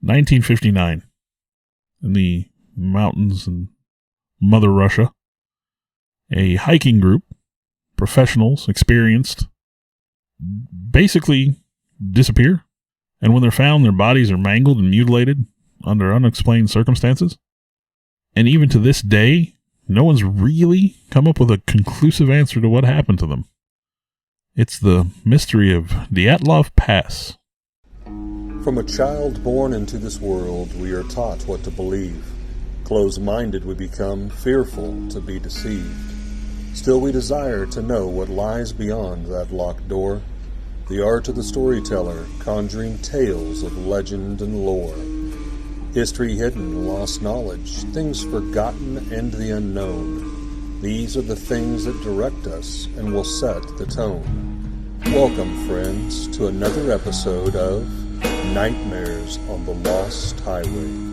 1959, in the mountains in Mother Russia, a hiking group, professionals, experienced, basically disappear. And when they're found, their bodies are mangled and mutilated under unexplained circumstances. And even to this day, no one's really come up with a conclusive answer to what happened to them. It's the mystery of Dyatlov Pass. From a child born into this world, we are taught what to believe. Closed-minded we become, fearful to be deceived. Still we desire to know what lies beyond that locked door. The art of the storyteller, conjuring tales of legend and lore. History hidden, lost knowledge, things forgotten and the unknown. These are the things that direct us and will set the tone. Welcome, friends, to another episode of Nightmares on the Lost Highway.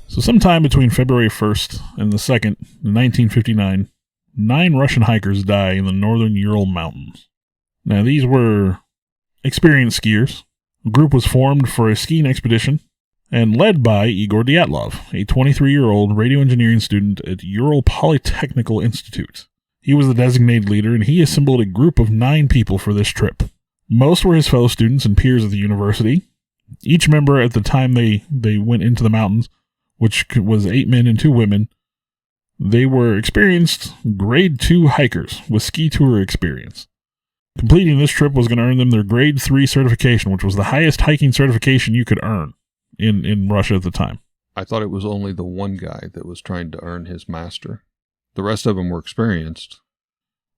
So sometime between February 1st and the 2nd, in 1959, 9 Russian hikers die in the northern Ural Mountains. Now, these were experienced skiers. A group was formed for a skiing expedition and led by Igor Dyatlov, a 23-year-old radio engineering student at Ural Polytechnical Institute. He was the designated leader, and he assembled a group of 9 people for this trip. Most were his fellow students and peers at the university. Each member at the time they went into the mountains, which was 8 men and 2 women, they were experienced grade 2 hikers with ski tour experience. Completing this trip was going to earn them their grade 3 certification, which was the highest hiking certification you could earn in Russia at the time. I thought it was only the one guy that was trying to earn his master. The rest of them were experienced.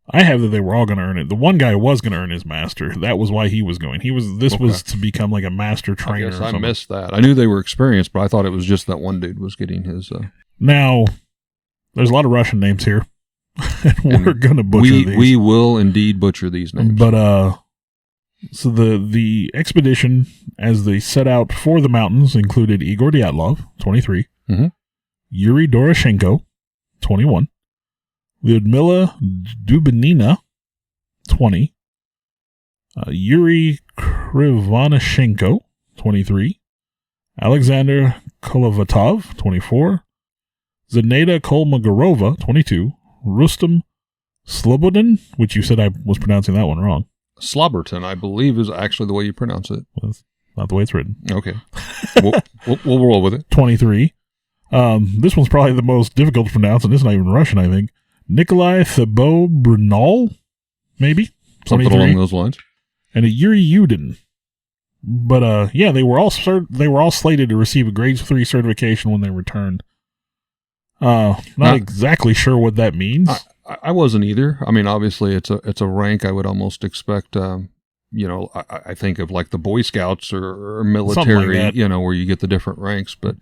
I have that they were all going to earn it. The one guy was going to earn his master. That was why he was going. This was to become like a master trainer. I guess I missed that. I knew they were experienced, but I thought it was just that one dude was getting his. Now, there's a lot of Russian names here. and we're going to butcher these. We will indeed butcher these names. But so the expedition, as they set out for the mountains, included Igor Dyatlov, 23, Yuri Doroshenko, 21. Lyudmila Dubinina, 20. Yuri Krivonishenko, 23. Alexander Kolovatov, 24. Zaneta Kolmogorova, 22. Rustam Slobodin, which you said I was pronouncing that one wrong. Slobberton, I believe, is actually the way you pronounce it. Well, that's not the way it's written. Okay. we'll roll with it. 23. This one's probably the most difficult to pronounce, and it's not even Russian, I think. Nikolai Thibault-Brunel, maybe? Something along those lines. And a Yuri Yudin. But, yeah, they were all slated to receive a grade 3 certification when they returned. Not exactly sure what that means. I wasn't either. I mean, obviously, it's a rank I would almost expect. I think of like the Boy Scouts or military, like where you get the different ranks. But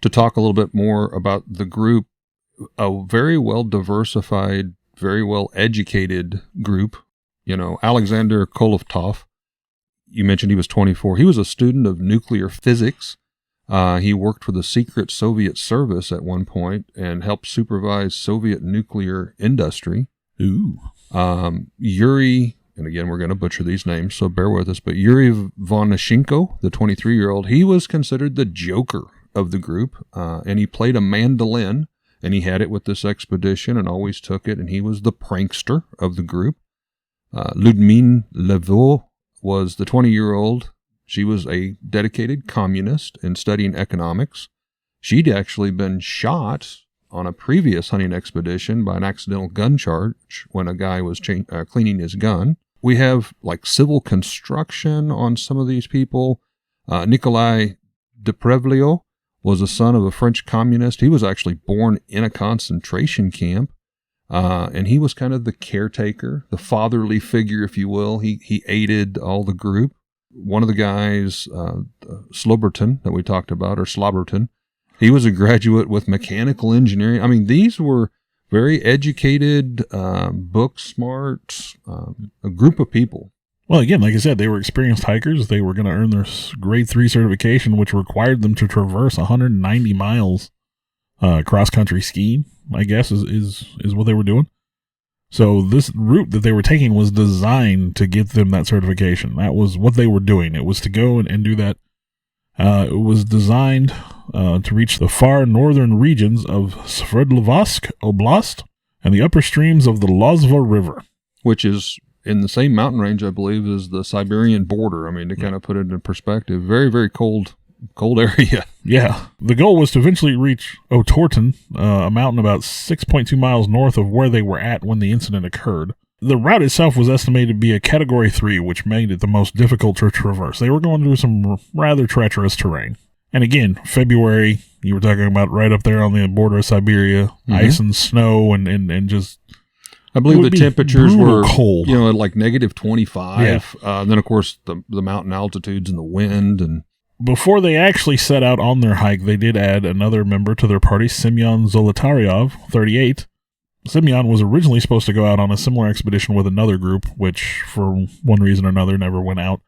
to talk a little bit more about the group, a very well diversified, very well educated group. Alexander Kolovtov, you mentioned he was 24. He was a student of nuclear physics. He worked for the secret Soviet service at one point and helped supervise Soviet nuclear industry. Ooh. Yuri, and again, we're going to butcher these names, so bear with us, but Yuri Vonishenko, the 23-year-old, he was considered the joker of the group, and he played a mandolin, and he had it with this expedition and always took it, and he was the prankster of the group. Ludmila Levo was the 20-year-old. She was a dedicated communist and studying economics. She'd actually been shot on a previous hunting expedition by an accidental gun charge when a guy was cleaning his gun. We have like civil construction on some of these people. Nikolai Deprevlio was the son of a French communist. He was actually born in a concentration camp. And he was kind of the caretaker, the fatherly figure, if you will. He aided all the group. One of the guys, Slobberton, that we talked about, or Slobberton, he was a graduate with mechanical engineering. I mean, these were very educated, book smart, a group of people. Well, again, like I said, they were experienced hikers. They were going to earn their grade 3 certification, which required them to traverse 190 miles cross-country skiing, I guess, is what they were doing. So this route that they were taking was designed to get them that certification. That was what they were doing. It was to go and do that. It was designed to reach the far northern regions of Sverdlovsk Oblast and the upper streams of the Lozva River. Which is in the same mountain range, I believe, as the Siberian border. I mean, to kind of put it in perspective, very, very cold area. Yeah. The goal was to eventually reach Otorten, a mountain about 6.2 miles north of where they were at when the incident occurred. The route itself was estimated to be a Category 3, which made it the most difficult to traverse. They were going through some rather treacherous terrain. And again, February, you were talking about right up there on the border of Siberia, ice and snow and just... I believe the temperatures were cold. At like negative 25. Yeah. Then, of course, the mountain altitudes and the wind. And before they actually set out on their hike, they did add another member to their party, Semyon Zolotaryov, 38. Semyon was originally supposed to go out on a similar expedition with another group, which, for one reason or another, never went out.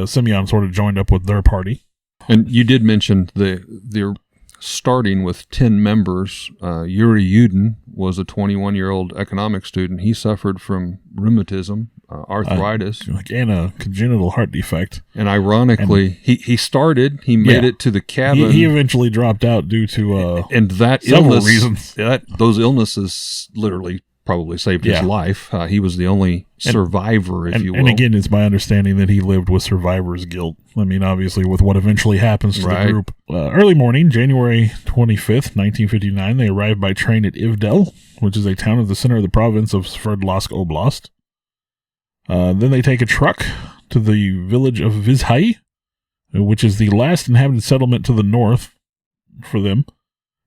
Semyon sort of joined up with their party. And you did mention they're starting with 10 members. Yuri Yudin was a 21-year-old economics student. He suffered from rheumatism, arthritis. And a congenital heart defect. And ironically, he started, he made it to the cabin. He eventually dropped out due to and that several illness, reasons. Those illnesses literally probably saved his life. He was the only survivor, if you will. And again, it's my understanding that he lived with survivor's guilt. I mean, obviously, with what eventually happens to the group. Early morning, January 25th, 1959, they arrived by train at Ivdel, which is a town at the center of the province of Sverdlovsk Oblast. Then they take a truck to the village of Vizhai, which is the last inhabited settlement to the north for them.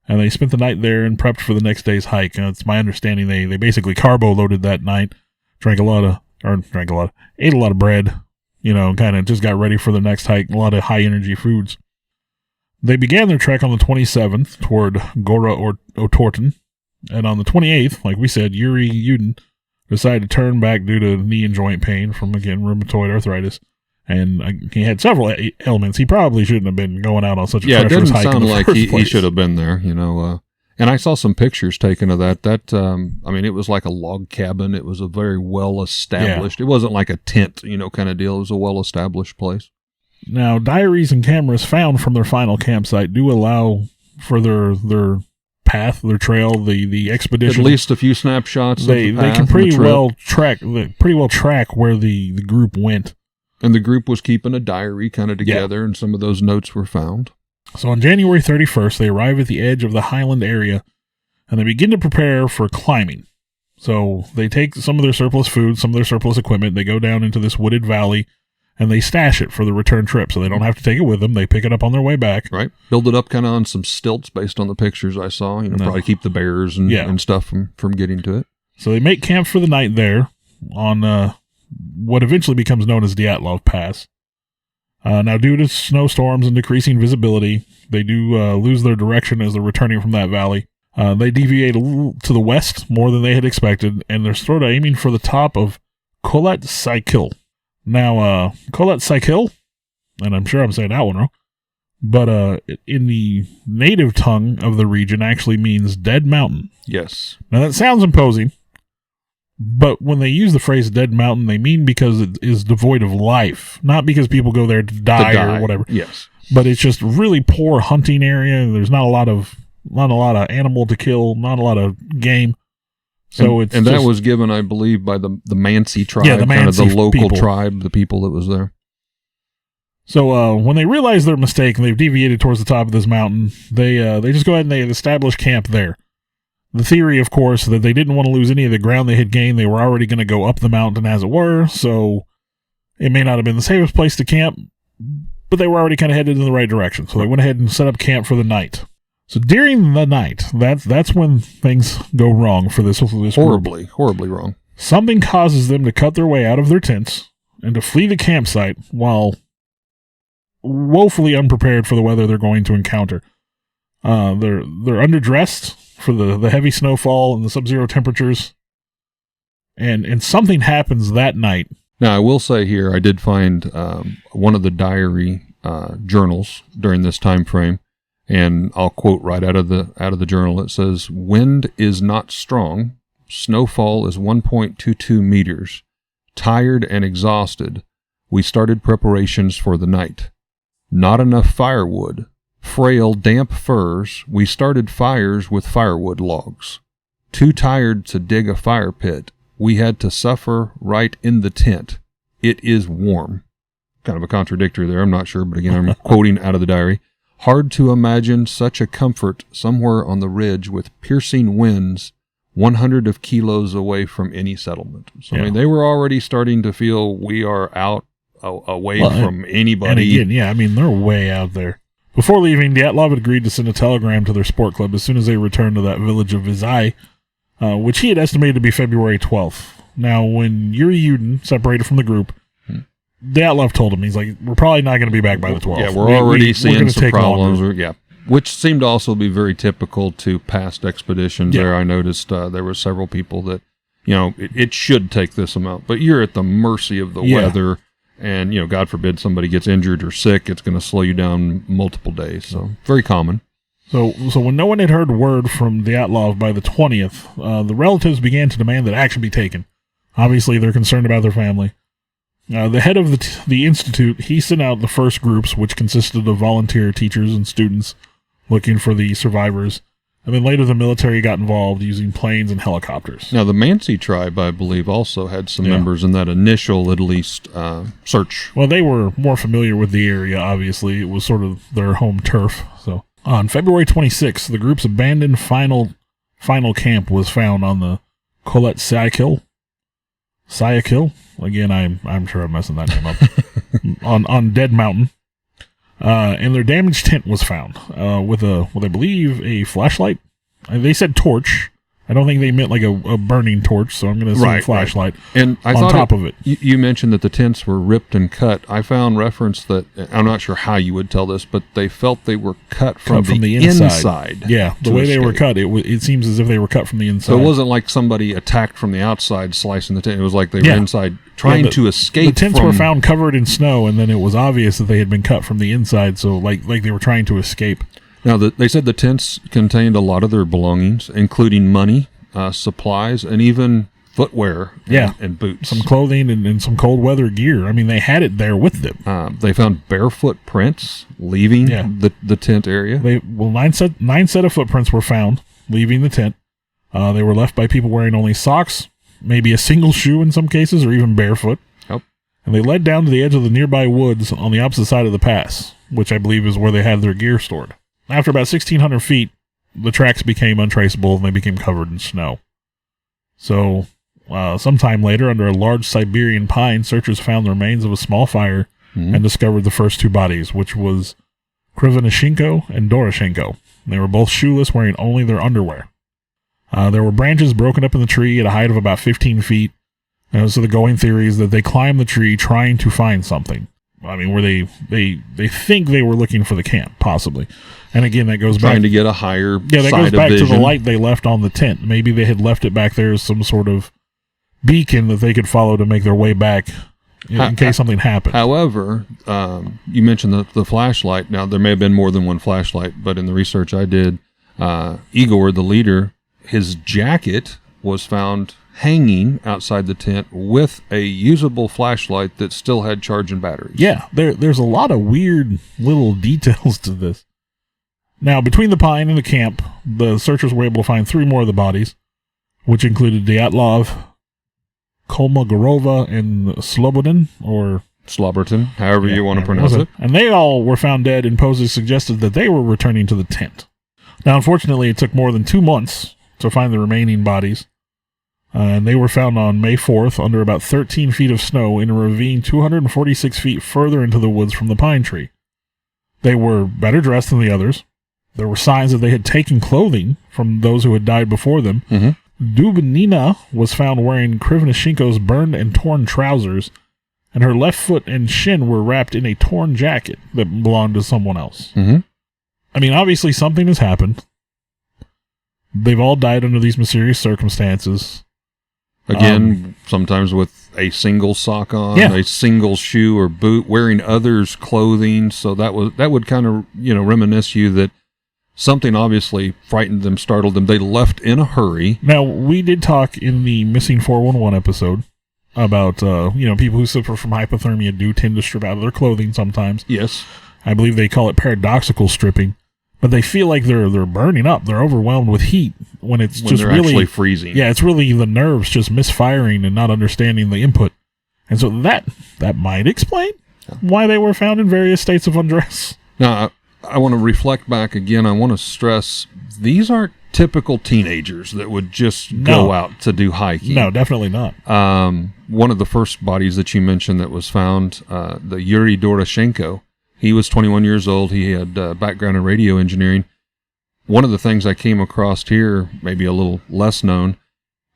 And they spent the night there and prepped for the next day's hike. It's my understanding they basically carbo loaded that night, ate a lot of bread, kind of just got ready for the next hike, a lot of high energy foods. They began their trek on the 27th toward Gora Otorten, and on the 28th, like we said, Yuri Yudin decided to turn back due to knee and joint pain from, again, rheumatoid arthritis. And he had several ailments. He probably shouldn't have been going out on such a treacherous hike. Yeah, it didn't sound like he should have been there, And I saw some pictures taken of that. It was like a log cabin. It was a very well-established. It wasn't like a tent, kind of deal. It was a well-established place. Now, diaries and cameras found from their final campsite do allow for their path, their trail, the expedition. At least a few snapshots. They can pretty well track where the group went. And the group was keeping a diary kind of together, and some of those notes were found. So on January 31st, they arrive at the edge of the highland area, and they begin to prepare for climbing. So they take some of their surplus food, some of their surplus equipment, they go down into this wooded valley, and they stash it for the return trip, so they don't have to take it with them. They pick it up on their way back. Right. Build it up kind of on some stilts based on the pictures I saw. Probably keep the bears and stuff from getting to it. So they make camp for the night there on what eventually becomes known as Dyatlov Pass. Now, due to snowstorms and decreasing visibility, they do lose their direction as they're returning from that valley. They deviate a little to the west more than they had expected, and they're sort of aiming for the top of Kholat Syakhl. Now, Kholat Syakhl, and I'm sure I'm saying that one wrong, but in the native tongue of the region actually means dead mountain. Yes. Now, that sounds imposing. But when they use the phrase dead mountain, they mean because it is devoid of life, not because people go there to die or whatever. Yes. But it's just really poor hunting area. There's not a lot of animal to kill, not a lot of game. So that was given, I believe, by the Mansi tribe, kind of the local tribe, the people that was there. So when they realize their mistake and they've deviated towards the top of this mountain, they just go ahead and they establish camp there. The theory, of course, that they didn't want to lose any of the ground they had gained. They were already going to go up the mountain, as it were, so it may not have been the safest place to camp, but they were already kind of headed in the right direction. So they went ahead and set up camp for the night. So during the night, that's when things go wrong for this horribly wrong. Something causes them to cut their way out of their tents and to flee the campsite while woefully unprepared for the weather they're going to encounter. They're underdressed for the heavy snowfall and the sub-zero temperatures, and something happens that night. Now, I will say here, I did find one of the diary journals during this time frame, And I'll quote right out of the journal. It says, "Wind is not strong. Snowfall is 1.22 meters. Tired and exhausted, we started preparations for the night. Not enough firewood. Frail, damp furs. We started fires with firewood logs. Too tired to dig a fire pit. We had to suffer right in the tent. It is warm." Kind of a contradictory there, I'm not sure, but again, I'm quoting out of the diary. "Hard to imagine such a comfort somewhere on the ridge with piercing winds 100 of kilos away from any settlement." So, I mean, they were already starting to feel we are out away from anybody. And again, I mean, they're way out there. Before leaving, Dyatlov had agreed to send a telegram to their sport club as soon as they returned to that village of Vizai, which he had estimated to be February 12th. Now, when Yuri Yudin separated from the group, Dyatlov told him, he's like, "We're probably not going to be back by the 12th. Yeah, we're already seeing some problems. Yeah, which seemed to also be very typical to past expeditions. There, I noticed there were several people that, it should take this amount, but you're at the mercy of the weather, and God forbid somebody gets injured or sick, it's going to slow you down multiple days. So very common. So when no one had heard word from Dyatlov by the 20th, the relatives began to demand that action be taken. Obviously, they're concerned about their family. The head of the institute, he sent out the first groups, which consisted of volunteer teachers and students looking for the survivors. And then later the military got involved using planes and helicopters. Now, the Mansi tribe, I believe, also had some members in that initial, at least, search. Well, they were more familiar with the area, obviously. It was sort of their home turf. So on February 26th, the group's abandoned final camp was found on the Kholat Syakhl. Again, I'm sure I'm messing that name up. on Dead Mountain. And their damaged tent was found with I believe, a flashlight. They said torch. I don't think they meant like a burning torch, so I'm going to say flashlight. And I on top of it. You mentioned that the tents were ripped and cut. I found reference that, I'm not sure how you would tell this, but they felt they were cut from the inside. Yeah, the way they were cut, it seems as if they were cut from the inside. So it wasn't like somebody attacked from the outside, slicing the tent. It was like they were inside trying to escape. The tents were found covered in snow, and then it was obvious that they had been cut from the inside, so like they were trying to escape. Now, they said the tents contained a lot of their belongings, including money, supplies, and even footwear and boots. Some clothing and some cold weather gear. I mean, they had it there with them. They found barefoot prints leaving the tent area. 9 set of footprints were found leaving the tent. They were left by people wearing only socks, maybe a single shoe in some cases, or even barefoot. Yep. And they led down to the edge of the nearby woods on the opposite side of the pass, which I believe is where they had their gear stored. After about 1,600 feet, the tracks became untraceable and they became covered in snow. So, sometime later, under a large Siberian pine, searchers found the remains of a small fire and discovered the first two bodies, which was Krivonishenko and Doroshenko. They were both shoeless, wearing only their underwear. There were branches broken up in the tree at a height of about 15 feet. So the going theory is that they climbed the tree trying to find something. I mean, where they think they were looking for the camp, possibly. And again, that goes back to get a higher that goes back to the light they left on the tent. Maybe they had left it back there as some sort of beacon that they could follow to make their way back in case something happened. However, you mentioned the flashlight. Now, there may have been more than one flashlight, but in the research I did, Igor, the leader, his jacket was found hanging outside the tent with a usable flashlight that still had charging batteries. Yeah, there's a lot of weird little details to this. Now, between the pine and the camp, the searchers were able to find 3 more of the bodies, which included Dyatlov, Kolmogorova, and Slobodin, or Slobberton, however you want to pronounce it. And they all were found dead, and poses suggested that they were returning to the tent. Now, unfortunately, it took more than 2 months to find the remaining bodies. And they were found on May 4th under about 13 feet of snow in a ravine 246 feet further into the woods from the pine tree. They were better dressed than the others. There were signs that they had taken clothing from those who had died before them. Dubinina was found wearing Krivonishenko's burned and torn trousers, and her left foot and shin were wrapped in a torn jacket that belonged to someone else. I mean, obviously something has happened. They've all died under these mysterious circumstances. Again, sometimes with a single sock on, a single shoe or boot, wearing others' clothing. So that would kind of, reminisce you that something obviously frightened them, startled them. They left in a hurry. Now, we did talk in the Missing 411 episode about, people who suffer from hypothermia do tend to strip out of their clothing sometimes. Yes. I believe they call it paradoxical stripping. But they feel like they're burning up. They're overwhelmed with heat when When just they're really actually freezing. Yeah, it's really the nerves just misfiring and not understanding the input. And so that might explain why they were found in various states of undress. Now, I want to reflect back again. I want to stress these aren't typical teenagers that would just go out to do hiking. No, definitely not. One of the first bodies that you mentioned that was found, the Yuri Doroshenko, he was 21 years old. He had background in radio engineering. One of the things I came across here, maybe a little less known,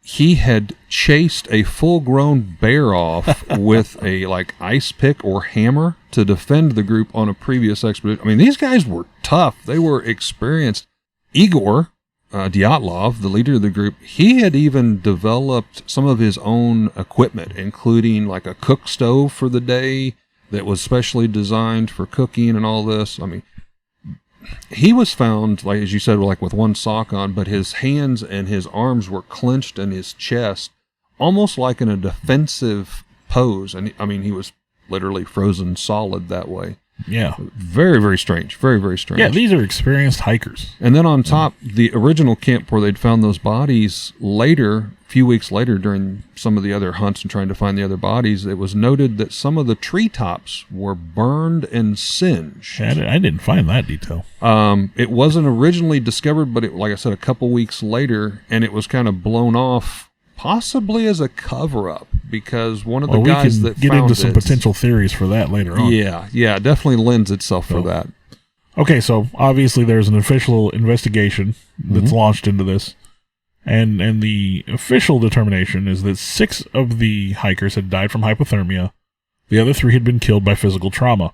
he had chased a full-grown bear off with a ice pick or hammer to defend the group on a previous expedition. I mean, these guys were tough. They were experienced. Igor Dyatlov, the leader of the group, he had even developed some of his own equipment, including a cook stove for the day that was specially designed for cooking and all this. I mean, he was found, as you said, with one sock on, but his hands and his arms were clenched in his chest, almost like in a defensive pose. And I mean, he was literally frozen solid that way. Yeah. Very, very strange. Very, very strange. Yeah, these are experienced hikers. And then on top, the original camp where they'd found those bodies later, a few weeks later during some of the other hunts and trying to find the other bodies, it was noted that some of the treetops were burned and singed. I didn't find that detail. It wasn't originally discovered, but like I said, a couple weeks later, and it was kind of blown off, possibly as a cover-up, because one of the guys that get found into some potential theories for that later on. Yeah, it definitely lends itself for that. Okay, so obviously there's an official investigation that's launched into this, and the official determination is that 6 of the hikers had died from hypothermia. The other 3 had been killed by physical trauma.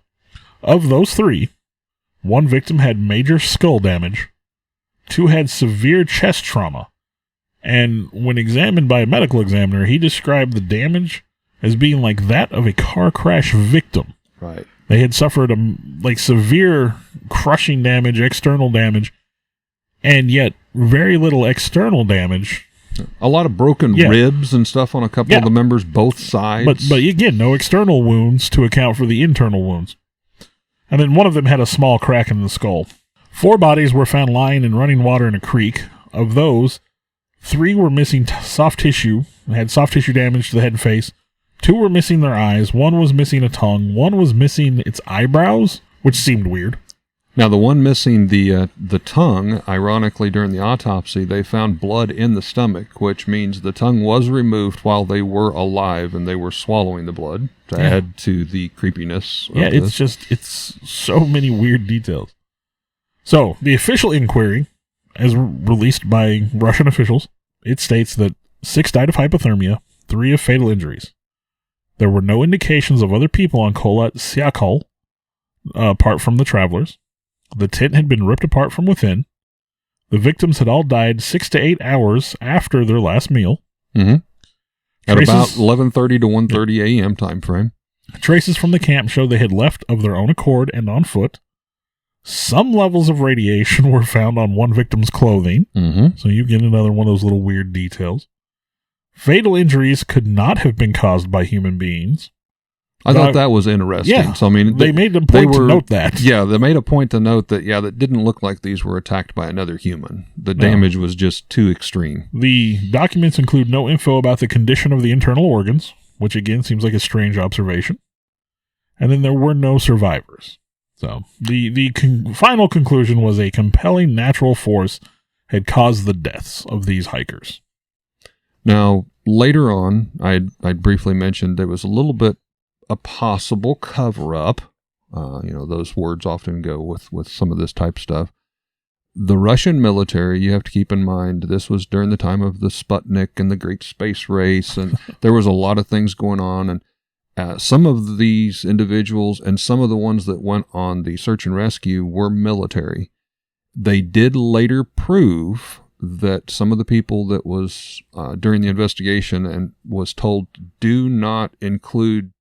Of those 3, 1 victim had major skull damage, 2 had severe chest trauma, and when examined by a medical examiner, he described the damage as being like that of a car crash victim. Right. They had suffered severe crushing damage, external damage, and yet very little external damage. A lot of broken ribs and stuff on a couple of the members, both sides. But again, no external wounds to account for the internal wounds. And then one of them had a small crack in the skull. 4 bodies were found lying in running water in a creek. Of those, 3 were missing soft tissue, had soft tissue damage to the head and face. 2 were missing their eyes. 1 was missing a tongue. 1 was missing its eyebrows, which seemed weird. Now, the one missing the tongue, ironically, during the autopsy, they found blood in the stomach, which means the tongue was removed while they were alive and they were swallowing the blood to add to the creepiness of this. It's so many weird details. So, the official inquiry, as released by Russian officials, it states that 6 died of hypothermia, 3 of fatal injuries. There were no indications of other people on Kholat Syakhl, apart from the travelers. The tent had been ripped apart from within. The victims had all died 6 to 8 hours after their last meal. Mm-hmm. At about 11:30 to 1:30 a.m. time frame. Traces from the camp showed they had left of their own accord and on foot. Some levels of radiation were found on one victim's clothing. Mm-hmm. So you get another one of those little weird details. Fatal injuries could not have been caused by human beings. I thought that was interesting. Yeah, so, I mean, they made a point to note that. Yeah, they made a point to note that, that didn't look like these were attacked by another human. The damage was just too extreme. The documents include no info about the condition of the internal organs, which again seems like a strange observation. And then there were no survivors. So the final conclusion was a compelling natural force had caused the deaths of these hikers. Now, later on, I'd briefly mentioned there was a little bit a possible cover-up. Those words often go with some of this type stuff. The Russian military, you have to keep in mind, this was during the time of the Sputnik and the Great Space Race, and there was a lot of things going on, and some of these individuals and some of the ones that went on the search and rescue were military. They did later prove that some of the people that was during the investigation and was told do not include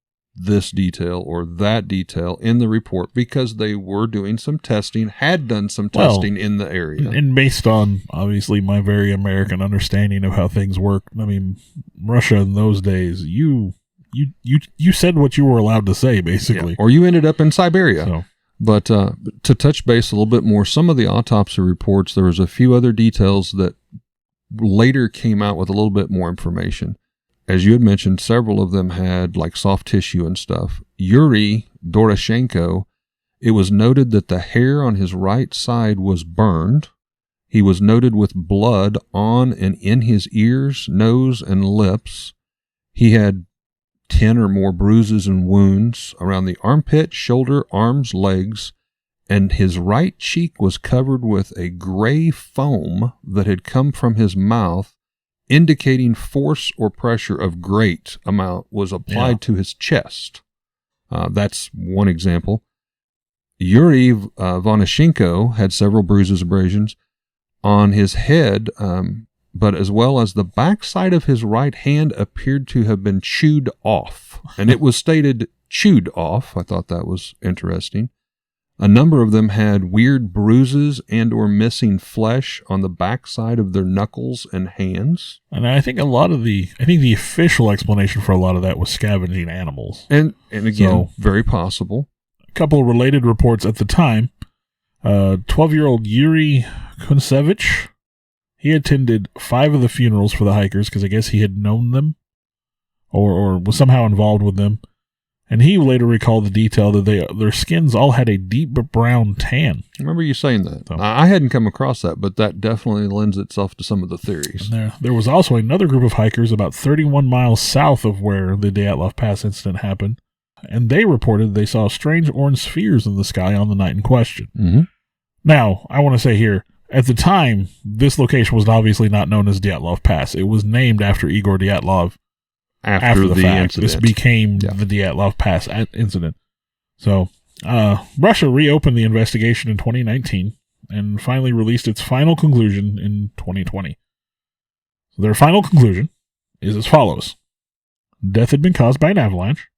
this detail or that detail in the report because they were doing some testing, had done some testing in the area. And based on, obviously, my very American understanding of how things work, I mean, Russia in those days, you said what you were allowed to say, basically. Yeah. Or you ended up in Siberia. So. But to touch base a little bit more, some of the autopsy reports, there was a few other details that later came out with a little bit more information. As you had mentioned, several of them had like soft tissue and stuff. Yuri Doroshenko, it was noted that the hair on his right side was burned. He was noted with blood on and in his ears, nose, and lips. He had 10 or more bruises and wounds around the armpit, shoulder, arms, legs, and his right cheek was covered with a gray foam that had come from his mouth, indicating force or pressure of great amount was applied to his chest. That's one example. Yuri Vonashenko had several bruises, abrasions on his head, but as well as the backside of his right hand appeared to have been chewed off. And it was stated chewed off. I thought that was interesting. A number of them had weird bruises and or missing flesh on the backside of their knuckles and hands. And I think the official explanation for a lot of that was scavenging animals. And again, very possible. A couple of related reports at the time. 12-year-old Yuri Kunsevich, he attended 5 of the funerals for the hikers because I guess he had known them or was somehow involved with them. And he later recalled the detail that their skins all had a deep brown tan. I remember you saying that. So, I hadn't come across that, but that definitely lends itself to some of the theories. There was also another group of hikers about 31 miles south of where the Dyatlov Pass incident happened, and they reported they saw strange orange spheres in the sky on the night in question. Mm-hmm. Now, I want to say here, at the time, this location was obviously not known as Dyatlov Pass. It was named after Igor Dyatlov. After the fact, incident. This became the Dyatlov Pass incident. So, Russia reopened the investigation in 2019 and finally released its final conclusion in 2020. Their final conclusion is as follows. Death had been caused by an avalanche.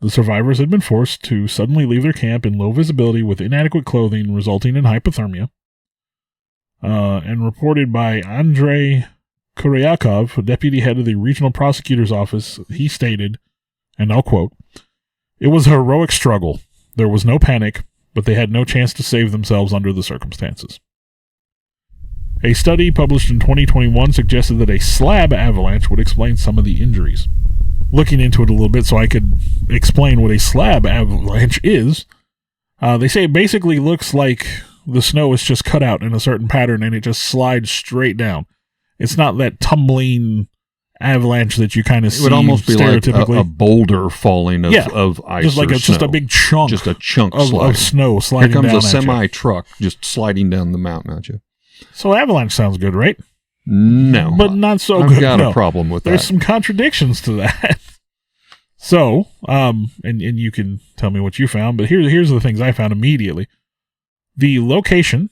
The survivors had been forced to suddenly leave their camp in low visibility with inadequate clothing, resulting in hypothermia. And reported by Andrei Kuryakov, deputy head of the regional prosecutor's office, he stated, and I'll quote, "It was a heroic struggle. There was no panic, but they had no chance to save themselves under the circumstances." A study published in 2021 suggested that a slab avalanche would explain some of the injuries. Looking into it a little bit so I could explain what a slab avalanche is, they say it basically looks like the snow is just cut out in a certain pattern and it just slides straight down. It's not that tumbling avalanche that you kind of see. It would almost be like a boulder falling of ice, just like or just a big chunk, just a chunk of snow sliding down. Here comes a semi truck just sliding down the mountain at you. So avalanche sounds good, right? No, but not so I've good. I've got a problem with that. There's some contradictions to that. So, and you can tell me what you found, but here's the things I found immediately. The location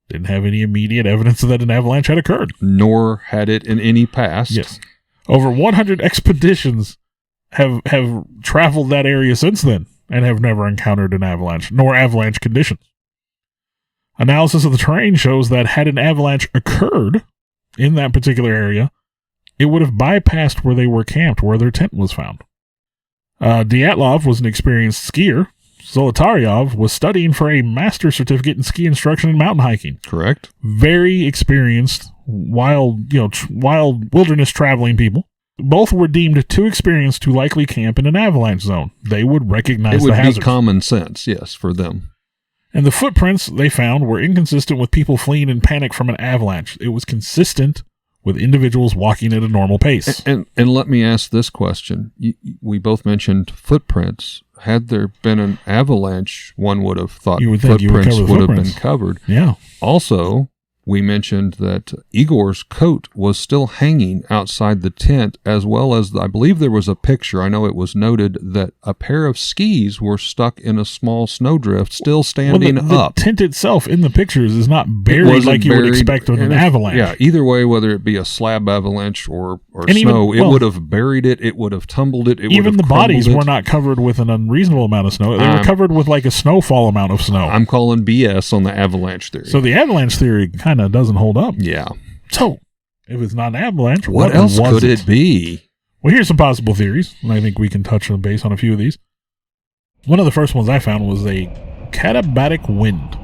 didn't have any immediate evidence that an avalanche had occurred. Nor had it in any past. Yes. Over 100 expeditions have traveled that area since then and have never encountered an avalanche, nor avalanche conditions. Analysis of the terrain shows that had an avalanche occurred in that particular area, it would have bypassed where they were camped, where their tent was found. Dyatlov was an experienced skier. Zolotaryov was studying for a master's certificate in ski instruction and mountain hiking. Correct. Very experienced, wild wilderness traveling people. Both were deemed too experienced to likely camp in an avalanche zone. They would recognize the hazards. It would be common sense, yes, for them. And the footprints they found were inconsistent with people fleeing in panic from an avalanche. It was consistent with individuals walking at a normal pace. And let me ask this question. We both mentioned footprints. Had there been an avalanche, one would have thought footprints would have been covered. Yeah. Also, we mentioned that Igor's coat was still hanging outside the tent, as well as, I believe there was a picture, I know it was noted, that a pair of skis were stuck in a small snowdrift, still standing up. The tent itself in the pictures is not buried like you would expect with an avalanche. Yeah, either way, whether it be a slab avalanche or snow, it would have buried it, it would have tumbled it, even the bodies were not covered with an unreasonable amount of snow. They were covered with like a snowfall amount of snow. I'm calling BS on the avalanche theory. So the avalanche theory kind of doesn't hold up. Yeah. So, if it's not an avalanche, what else could it be? Well, here's some possible theories, and I think we can touch on base on a few of these. One of the first ones I found was a katabatic wind,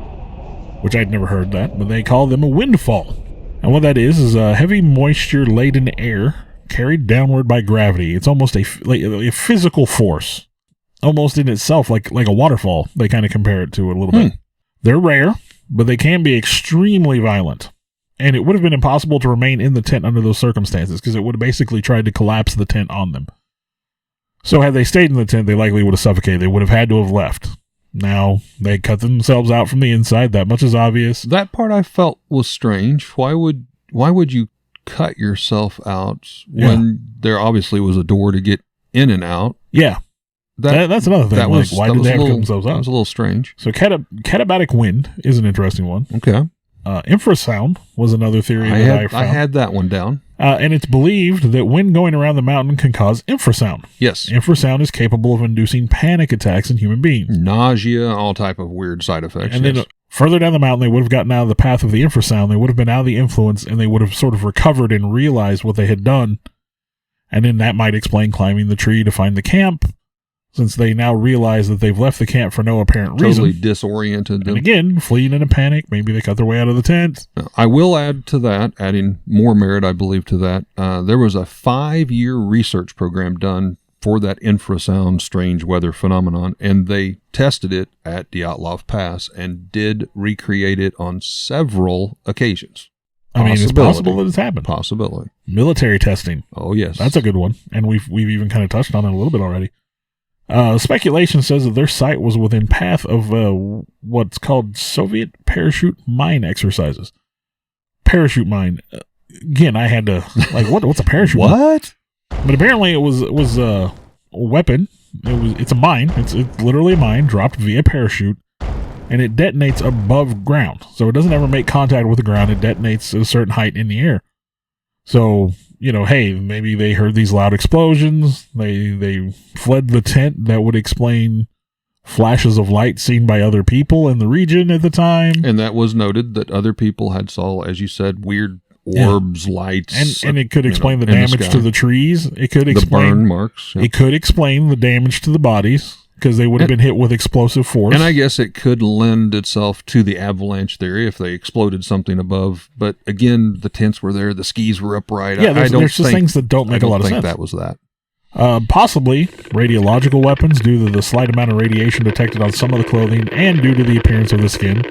which I'd never heard that, but they call them a windfall. And what that is a heavy moisture-laden air carried downward by gravity. It's almost a physical force, almost in itself, like a waterfall. They kind of compare it to it a little bit. They're rare, but they can be extremely violent. And it would have been impossible to remain in the tent under those circumstances because it would have basically tried to collapse the tent on them. So had they stayed in the tent, they likely would have suffocated. They would have had to have left. Now, they cut themselves out from the inside. That much is obvious. That part I felt was strange. Why would you cut yourself out when there obviously was a door to get in and out? Yeah. That's another thing. Why did they have to cut themselves out? That was a little strange. So katabatic wind is an interesting one. Okay. Infrasound was another theory I found. I had that one down. And it's believed that wind going around the mountain can cause infrasound. Yes. Infrasound is capable of inducing panic attacks in human beings. Nausea, all type of weird side effects. And then further down the mountain, they would have gotten out of the path of the infrasound. They would have been out of the influence, and they would have sort of recovered and realized what they had done. And then that might explain climbing the tree to find the camp, since they now realize that they've left the camp for no apparent reason. Totally disoriented them. And again, fleeing in a panic. Maybe they cut their way out of the tent. I will add to that, adding more merit, I believe, to that. There was a 5-year research program done for that infrasound strange weather phenomenon, and they tested it at Dyatlov Pass and did recreate it on several occasions. I mean, it's possible that it's happened. Possibility. Military testing. Oh, yes. That's a good one. And we've even kind of touched on it a little bit already. Speculation says that their site was within path of what's called Soviet parachute mine exercises. Parachute mine. Again, I had to, what's a parachute mine? What? But apparently it was a weapon. It's a mine. It's literally a mine dropped via parachute, and it detonates above ground. So it doesn't ever make contact with the ground. It detonates at a certain height in the air. So, hey, maybe they heard these loud explosions. They fled the tent. That would explain flashes of light seen by other people in the region at the time. And that was noted that other people had saw, as you said, weird orbs, lights. And it could explain the damage to the trees. It could explain the burn marks. Yeah. It could explain the damage to the bodies, because they would have been hit with explosive force. And I guess it could lend itself to the avalanche theory if they exploded something above. But again, the tents were there, the skis were upright. Yeah, there's just things that don't make a lot of sense. I don't think that was that. Possibly radiological weapons due to the slight amount of radiation detected on some of the clothing and due to the appearance of the skin.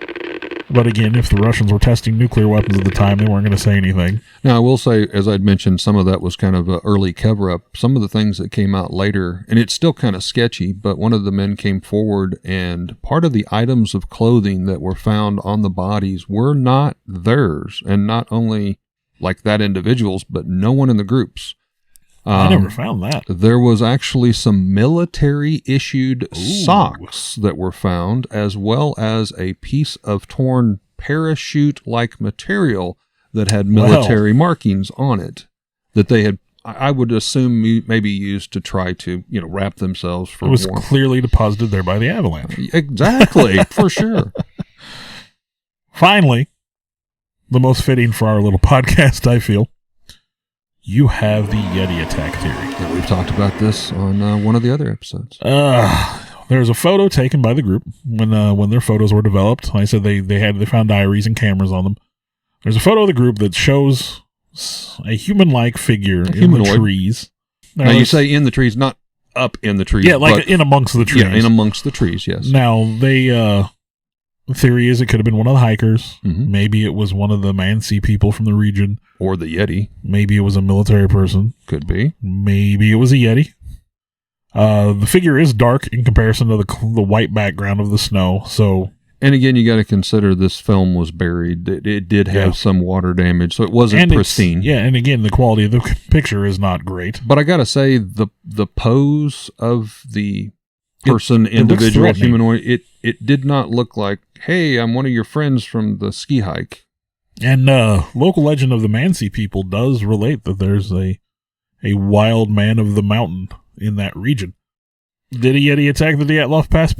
But again, if the Russians were testing nuclear weapons at the time, they weren't going to say anything. Now, I will say, as I'd mentioned, some of that was kind of an early cover-up. Some of the things that came out later, and it's still kind of sketchy, but one of the men came forward, and part of the items of clothing that were found on the bodies were not theirs, and not only like that individual's, but no one in the groups. I never found that. There was actually some military-issued socks that were found, as well as a piece of torn parachute-like material that had military markings on it that they had, I would assume, maybe used to try to, wrap themselves for warmth. It was clearly deposited there by the avalanche. Exactly, for sure. Finally, the most fitting for our little podcast, I feel. You have the Yeti attack theory. Yeah, we've talked about this on one of the other episodes. There's a photo taken by the group when their photos were developed. Like I said they found diaries and cameras on them. There's a photo of the group that shows a human-like figure in the trees. Now you say in the trees, not up in the trees. Yeah, like in amongst the trees. Yeah, in amongst the trees, yes. Now, the theory is it could have been one of the hikers. Mm-hmm. Maybe it was one of the Man-Sea people from the region. Or the Yeti. Maybe it was a military person. Could be. Maybe it was a Yeti. The figure is dark in comparison to the white background of the snow, so And again, you got to consider this film was buried. It did have some water damage, so it wasn't pristine. And again, the quality of the picture is not great. But I got to say, the pose of the person, individual, humanoid, it did not look like, hey, I'm one of your friends from the ski hike. And local legend of the Mansi people does relate that there's a wild man of the mountain in that region. Did he Yeti attack the Dyatlov Pass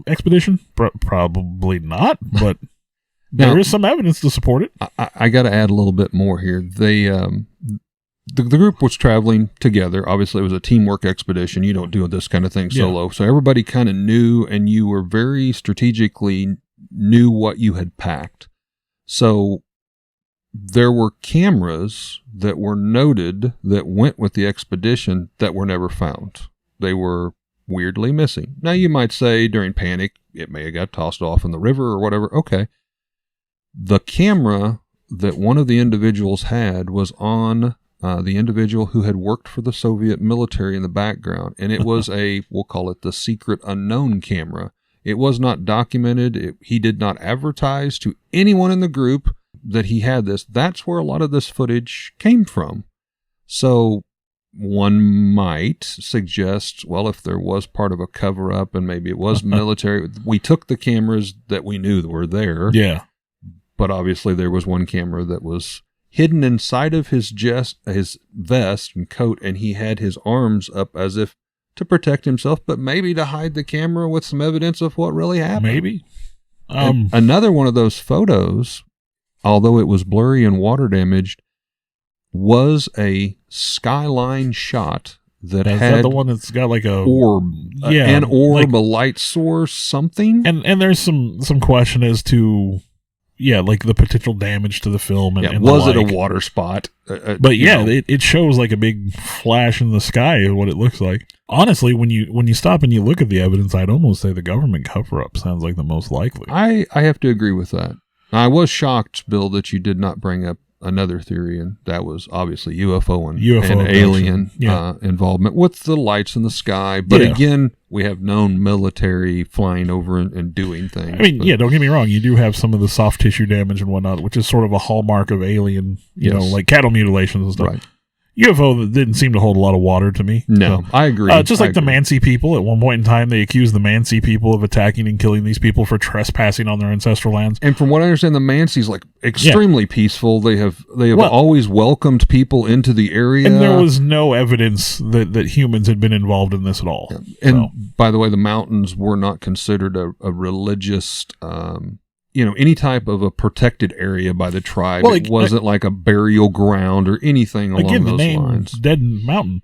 expedition? Probably not, but there is some evidence to support it. I got to add a little bit more here. They the group was traveling together. Obviously, it was a teamwork expedition. You don't do this kind of thing solo. So everybody kind of knew, and you were very strategically knew what you had packed. So there were cameras that were noted that went with the expedition that were never found. They were weirdly missing. Now, you might say during panic, it may have got tossed off in the river or whatever. Okay. The camera that one of the individuals had was on the individual who had worked for the Soviet military in the background. And it was we'll call it the secret unknown camera. It was not documented. He did not advertise to anyone in the group that he had this. That's where a lot of this footage came from. So one might suggest, well, if there was part of a cover-up and maybe it was military, we took the cameras that we knew were there. Yeah. But obviously there was one camera that was hidden inside of his vest and coat, and he had his arms up as if to protect himself, but maybe to hide the camera with some evidence of what really happened. Maybe. Another one of those photos, although it was blurry and water damaged, was a skyline shot that Is had that the one that's got like a orb, an orb, a light source, something. And there's some question as to like the potential damage to the film. And was it a water spot? But it shows like a big flash in the sky of what it looks like. Honestly, when you stop and you look at the evidence, I'd almost say the government cover-up sounds like the most likely. I have to agree with that. I was shocked, Bill, that you did not bring up another theory, and that was obviously UFO and alien involvement with the lights in the sky. But again, we have known military flying over and doing things. I mean, don't get me wrong. You do have some of the soft tissue damage and whatnot, which is sort of a hallmark of alien, you know, like cattle mutilations and stuff. Right. UFO that didn't seem to hold a lot of water to me. No, I agree. Just like the Mansi people. At one point in time, they accused the Mansi people of attacking and killing these people for trespassing on their ancestral lands. And from what I understand, the Mansi's like extremely peaceful. They have always welcomed people into the area. And there was no evidence that humans had been involved in this at all. Yeah. And by the way, the mountains were not considered a religious any type of a protected area by the tribe. Well, it wasn't like a burial ground or anything along those lines. Again, the name Dead Mountain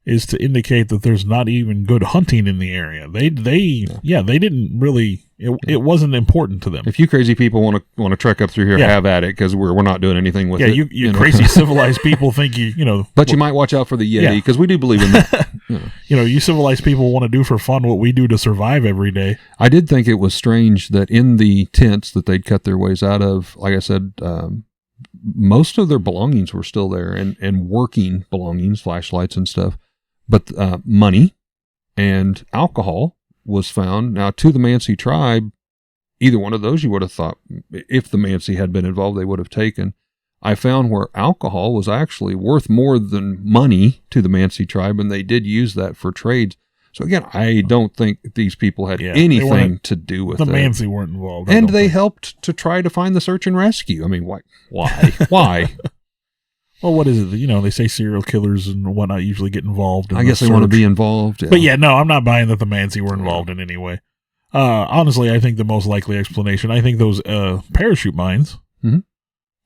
is to indicate that there's not even good hunting in the area. They didn't really. It wasn't important to them. If you crazy people want to trek up through here, have at it, because we're not doing anything with it. You crazy civilized people think you. But you might watch out for the Yeti, because we do believe in that. You civilized people want to do for fun what we do to survive every day. I did think it was strange that in the tents that they'd cut their ways out of, like I said, most of their belongings were still there, and working belongings, flashlights and stuff. But money and alcohol was found. Now, to the Mansi tribe, either one of those you would have thought, if the Mansi had been involved, they would have taken. I found where alcohol was actually worth more than money to the Mansi tribe, and they did use that for trades. So again, I don't think these people had anything to do with it. The Mansi weren't involved. And they helped to try to find the search and rescue. I mean, why? Why? Well, what is it? They say serial killers and whatnot usually get involved. I guess they want to be involved. Yeah. But no, I'm not buying that the Mansi were involved in any way. Honestly, I think the most likely explanation, I think those parachute mines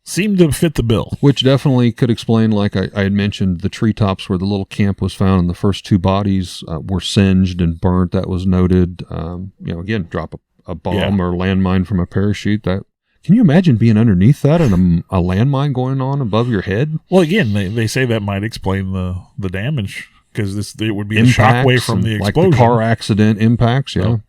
seem to fit the bill. Which definitely could explain, like I had mentioned, the treetops where the little camp was found and the first two bodies were singed and burnt. That was noted. Again, drop a bomb or landmine from a parachute. Can you imagine being underneath that and a landmine going on above your head? Well, again, they say that might explain the damage, because it would be the shockwave from the explosion. Like the car accident impacts, So,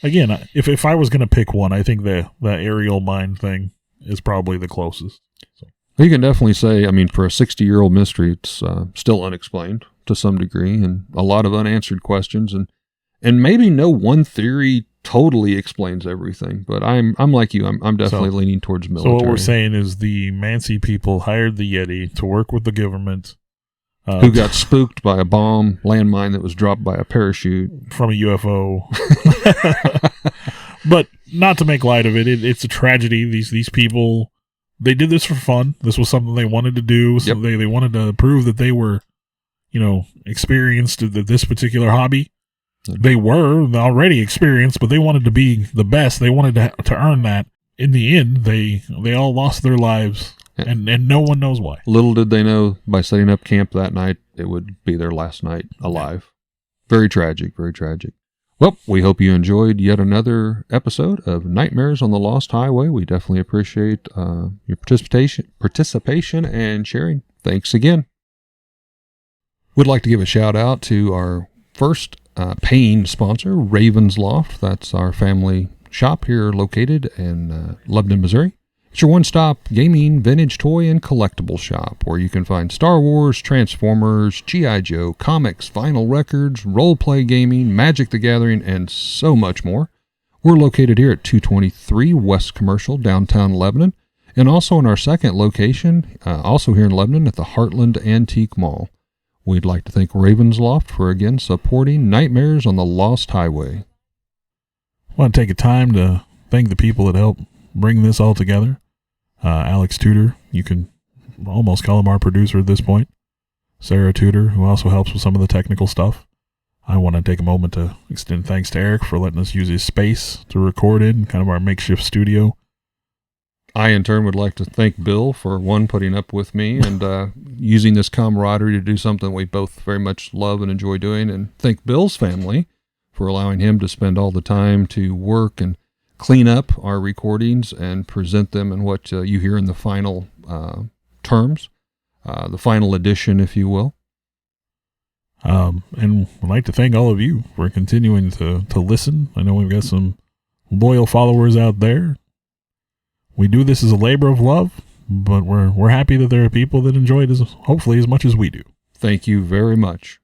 again, if I was going to pick one, I think the aerial mine thing is probably the closest. So. You can definitely say, for a 60-year-old mystery, it's still unexplained to some degree, and a lot of unanswered questions, and maybe no one theory totally explains everything. But I'm like you. I'm definitely leaning towards military. So what we're saying is the Mansi people hired the Yeti to work with the government. Who got spooked by a bomb landmine that was dropped by a parachute. From a UFO. But not to make light of it, it's a tragedy. These people, they did this for fun. This was something they wanted to do. So they wanted to prove that they were, experienced at this particular hobby. They were already experienced, but they wanted to be the best. They wanted to earn that. In the end, they all lost their lives, and no one knows why. Little did they know, by setting up camp that night, it would be their last night alive. Very tragic, very tragic. Well, we hope you enjoyed yet another episode of Nightmares on the Lost Highway. We definitely appreciate your participation and sharing. Thanks again. We'd like to give a shout out to our first paying sponsor, Raven's Loft. That's our family shop here located in Lebanon, Missouri. It's your one-stop gaming, vintage toy, and collectible shop where you can find Star Wars, Transformers, G.I. Joe, comics, vinyl records, role-play gaming, Magic the Gathering, and so much more. We're located here at 223 West Commercial, downtown Lebanon, and also in our second location, also here in Lebanon at the Heartland Antique Mall. We'd like to thank Raven's Loft for, again, supporting Nightmares on the Lost Highway. I want to take a time to thank the people that helped bring this all together. Alex Tudor, you can almost call him our producer at this point. Sarah Tudor, who also helps with some of the technical stuff. I want to take a moment to extend thanks to Eric for letting us use his space to record in, kind of our makeshift studio. I, in turn, would like to thank Bill for, one, putting up with me and using this camaraderie to do something we both very much love and enjoy doing, and thank Bill's family for allowing him to spend all the time to work and clean up our recordings and present them in what you hear in the final terms, the final edition, if you will. And I'd like to thank all of you for continuing to listen. I know we've got some loyal followers out there. We do this as a labor of love, but we're happy that there are people that enjoy it hopefully as much as we do. Thank you very much.